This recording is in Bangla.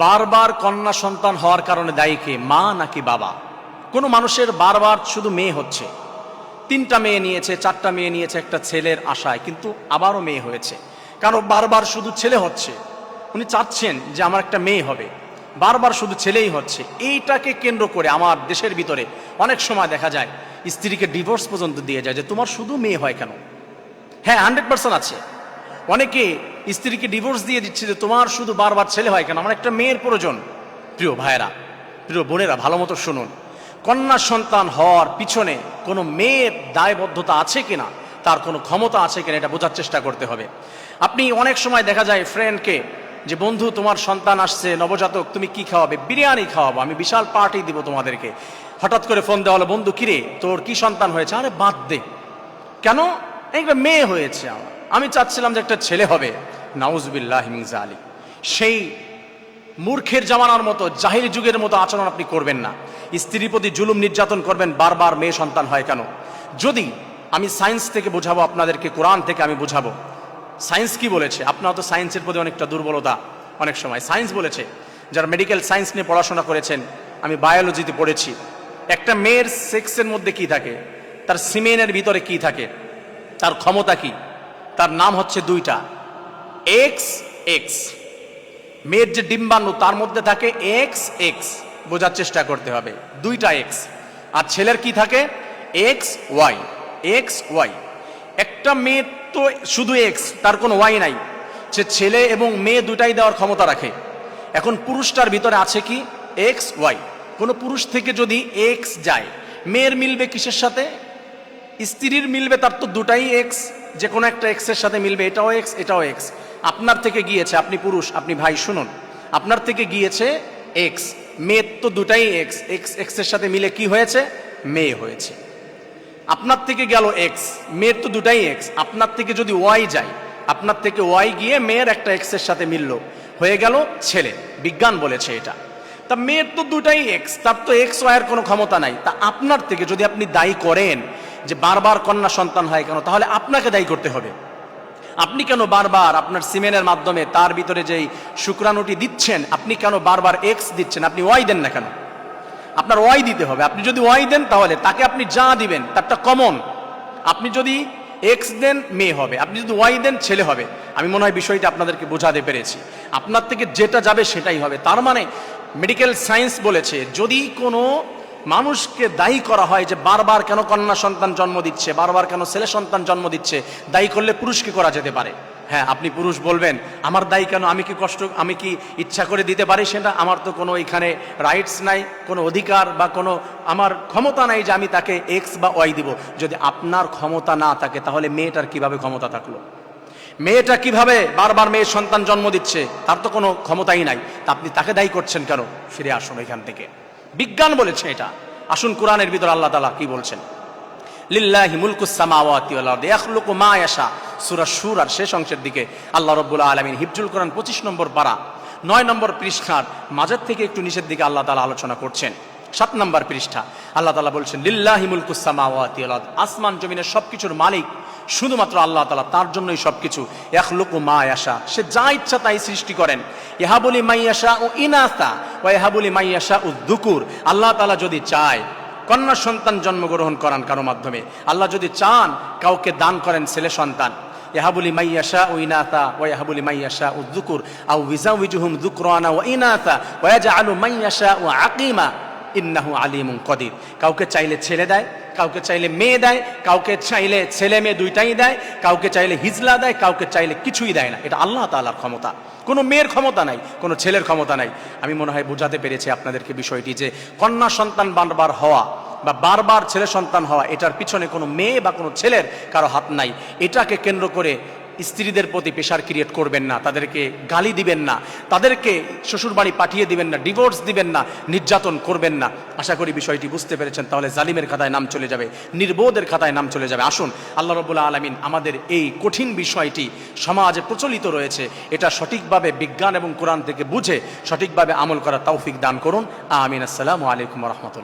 বারবার কন্যা সন্তান হওয়ার কারণে দায়ী কে, মা নাকি বাবা? কোনো মানুষের বারবার শুধু মেয়ে হচ্ছে, 3টা মেয়ে নিয়েছে, 4টা মেয়ে নিয়েছে একটা ছেলের আশায়, কিন্তু আবারও মেয়ে হয়েছে। কারণ বারবার শুধু ছেলে হচ্ছে, উনি চাচ্ছেন যে আমার একটা মেয়ে হবে, বারবার শুধু ছেলেই হচ্ছে। এইটাকে কেন্দ্র করে আমার দেশের ভিতরে অনেক সময় দেখা যায় স্ত্রীকে ডিভোর্স পর্যন্ত দিয়ে যায় যে তোমার শুধু মেয়ে হয় কেন। হ্যাঁ, 100% আছে। অনেকে স্ত্রীকে ডিভোর্স দিয়ে দিচ্ছে যে তোমার শুধু বারবার ছেলে হয় কেন, আমার একটা মেয়ের প্রয়োজন। প্রিয় ভাইয়েরা, প্রিয় বোনেরা, ভালো মতো শুনুন, কন্যা সন্তান হওয়ার পিছনে কোনো মেয়ের দায়বদ্ধতা আছে কিনা, তার কোনো ক্ষমতা আছে কিনা, এটা বোঝার চেষ্টা করতে হবে। আপনি অনেক সময় দেখা যায় ফ্রেন্ডকে যে বন্ধু তোমার সন্তান আসছে নবজাতক, তুমি কি খাওয়াবে? বিরিয়ানি খাওয়াবো, আমি বিশাল পার্টি দিব তোমাদেরকে। হঠাৎ করে ফোন দেওয়া হলো, বন্ধু কিরে তোর কি সন্তান হয়েছে? আরে বাদ দে, কেন? একটা মেয়ে হয়েছে, আমি চাচ্ছিলাম যে একটা ছেলে হবে। নাউজুবিল্লাহি মিন যালিক। সেই মূর্খের জামানার মতো, জাহিলি যুগের মতো আচরণ আপনি করবেন না। স্ত্রীর প্রতি জুলুম নির্যাতন করবেন, বারবার মেয়ে সন্তান হয় কেন? যদি আমি সায়েন্স থেকে বোঝাবো আপনাদেরকে, কোরআন থেকে আমি বোঝাবো। সায়েন্স কি বলেছে? আপনারা তো সায়েন্সের প্রতি অনেকটা দুর্বলতা অনেক সময়। সায়েন্স বলেছে, যারা মেডিকেল সায়েন্স নিয়ে পড়াশোনা করেছেন, আমি বায়োলজিতে পড়েছি, একটা মেয়ের সেক্সের মধ্যে কি থাকে, তার সিমেনের ভিতরে কি থাকে, তার ক্ষমতা কি, তার নাম হচ্ছে 2টা, এক্স এক্স। মেয়ের যে ডিম্বাণু তার মধ্যে থাকে এক্স এক্স, বোঝার চেষ্টা করতে হবে, 2টা এক্স। আর ছেলের কি থাকে? X Y, X Y. একটা মেয়ে তো শুধু এক্স, তার কোনো ওয়াই নাই, সে ছেলে এবং মেয়ে দুটাই দেওয়ার ক্ষমতা রাখে। এখন পুরুষটার ভিতরে আছে কি? X Y. কোনো পুরুষ থেকে যদি এক্স যায়, মেয়ের মিলবে কিসের সাথে? স্ত্রীর মিলবে, তার তো 2টাই এক্স, যে কোনো একটা এক্সের সাথে মিলবে, এটাও এক্স এটাও এক্স। আপনার থেকে গিয়েছে, আপনি পুরুষ, আপনি ভাই শুনুন, আপনার থেকে গিয়েছে এক্স, মেয়ের তো 2টাই এক্স, এক্স এক্সের সাথে মিলে কি হয়েছে? মেয়ে হয়েছে। আপনার থেকে গেল এক্স, মেয়ের তো 2টাই এক্স, আপনার থেকে যদি ওয়াই যায়, আপনার থেকে ওয়াই গিয়ে মেয়ের একটা এক্সের সাথে মিলল, হয়ে গেল ছেলে। বিজ্ঞান বলেছে এটা। তা মেয়ের তো 2টাই এক্স, তার তো এক্স ওয়াইয়ের কোনো ক্ষমতা নাই। তা আপনার থেকে যদি আপনি দায়ী করেন যে বারবার কন্যা সন্তান হয় কেন, তাহলে আপনাকে দায়ী করতে হবে। আপনি কেন বারবার আপনার সিমেনের মাধ্যমে তার ভিতরে যেই শুক্রাণুটি দিচ্ছেন, আপনি কেন বারবার এক্স দিচ্ছেন? আপনি ওয়াই দেন না কেন? আপনার ওয়াই দিতে হবে। আপনি যদি ওয়াই দেন, তাহলে তাকে আপনি যা দিবেন তারটা কমন। আপনি যদি এক্স দেন, মেয়ে হবে, আপনি যদি ওয়াই দেন, ছেলে হবে। আমি মনে হয় বিষয়টা আপনাদেরকে বোঝাতে পেরেছি। আপনার থেকে যেটা যাবে সেটাই হবে। তার মানে মেডিকেল সায়েন্স বলেছে, যদি কোনো মানুষকে দায়ী করা হয় যে বারবার কেন কন্যা সন্তান জন্ম দিচ্ছে, বারবার কেন ছেলে সন্তান জন্ম দিচ্ছে, দায়ী করলে পুরুষকে করা যেতে পারে। হ্যাঁ, আপনি পুরুষ বলবেন আমার দায়ী কেন, আমি কি কষ্ট, আমি কি ইচ্ছা করে দিতে পারি সেটা? আমার তো কোনো এখানে রাইটস নাই, কোনো অধিকার বা কোনো আমার ক্ষমতা নাই যে আমি তাকে এক্স বা ওয়াই দিব। যদি আপনার ক্ষমতা না থাকে, তাহলে মেয়েটার কিভাবে ক্ষমতা থাকলো? মেয়েটা কিভাবে বারবার মেয়ের সন্তান জন্ম দিচ্ছে? তার তো কোনো ক্ষমতাই নাই, তা আপনি তাকে দায়ী করছেন কেন? ফিরে আসুন এখান থেকে, বিজ্ঞান বলেছে এটা। আসুন কোরআনের ভিতর আল্লাহ তাআলা কি বলছেন। লিল্লাহি মুলকুস সামাওয়াতি ওয়াল আরদি ইয়াখলুকু মা ইয়াশা। সূরা সূরার শেষ অংশের দিকে আল্লাহ রাব্বুল আলামিন, হিফজুল কোরআন 25 নম্বর পারা 9 নম্বর পৃষ্ঠার মাঝের থেকে একটু নিচের দিকে আল্লাহ তাআলা আলোচনা করছেন। 7 নম্বর পৃষ্ঠা আল্লাহ তাআলা বলছেন, লিল্লাহি মুলকুস সামাওয়াতি ওয়াল আরদি, আসমান জমিনের সবকিছুর মালিক শুধুমাত্র আল্লাহ তাআলা, তার জন্যই সবকিছু। ইয়াখলুকু মা ইয়াশা, সে যা ইচ্ছা তাই সৃষ্টি করেন। ইয়াহাবুলি মাইয়াশা ও ইনাসা ওয়া ইয়াহাবুলি মাইয়াশা উয-যুকুর। আল্লাহ তাআলা যদি চায় কন্যা সন্তান জন্মগ্রহণ করান কারো মাধ্যমে, আল্লাহ যদি চান কাউকে দান করেন ছেলে সন্তান, ইয়াহাবুলি মাইয়াশা ও ইনাসা ওয়া ইয়াহাবুলি মাইয়াশা উয-যুকুর আও ইউযাউযুহুম যুকরানা ওয়া ইনাসা ওয়া ইয়াজআলু মাইয়াশা ওয়া আকিমা ইন্নাহু আলিমুন কদির। কাউকে চাইলে ছেলে দেয়, কাউকে চাইলে মেয়ে দেয়, কাউকে চাইলে ছেলে মেয়ে 2টাই দেয়, কাউকে চাইলে হিজলা দেয়, কাউকে চাইলে কিছুই দেয় না। এটা আল্লাহ তাআলার ক্ষমতা, কোনো মেয়ের ক্ষমতা নাই, কোনো ছেলের ক্ষমতা নাই। আমি মনে হয় বোঝাতে পেরেছি আপনাদেরকে বিষয়টি, যে কন্যা সন্তান বারবার হওয়া বা বারবার ছেলে সন্তান হওয়া, এটার পিছনে কোনো মেয়ে বা কোনো ছেলের কারো হাত নাই। এটাকে কেন্দ্র করে স্ত্রীদের প্রতি প্রেশার ক্রিয়েট করবেন না, তাদেরকে গালি দিবেন না, তাদেরকে শ্বশুরবাড়ি পাঠিয়ে দিবেন না, ডিভোর্স দিবেন না, নির্যাতন করবেন না। আশা করি বিষয়টি বুঝতে পেরেছেন। তাহলে জালিমের খাতায় নাম চলে যাবে, নির্বোধের খাতায় নাম চলে যাবে। আসুন আল্লাহ রাব্বুল আলামিন আমাদের এই কঠিন বিষয়টি সমাজে প্রচলিত রয়েছে, এটা সঠিকভাবে বিজ্ঞান এবং কোরআন থেকে বুঝে সঠিকভাবে আমল করার তৌফিক দান করুন। আমিন। আসসালামু আলাইকুম ওয়া রাহমাতুল্লাহ।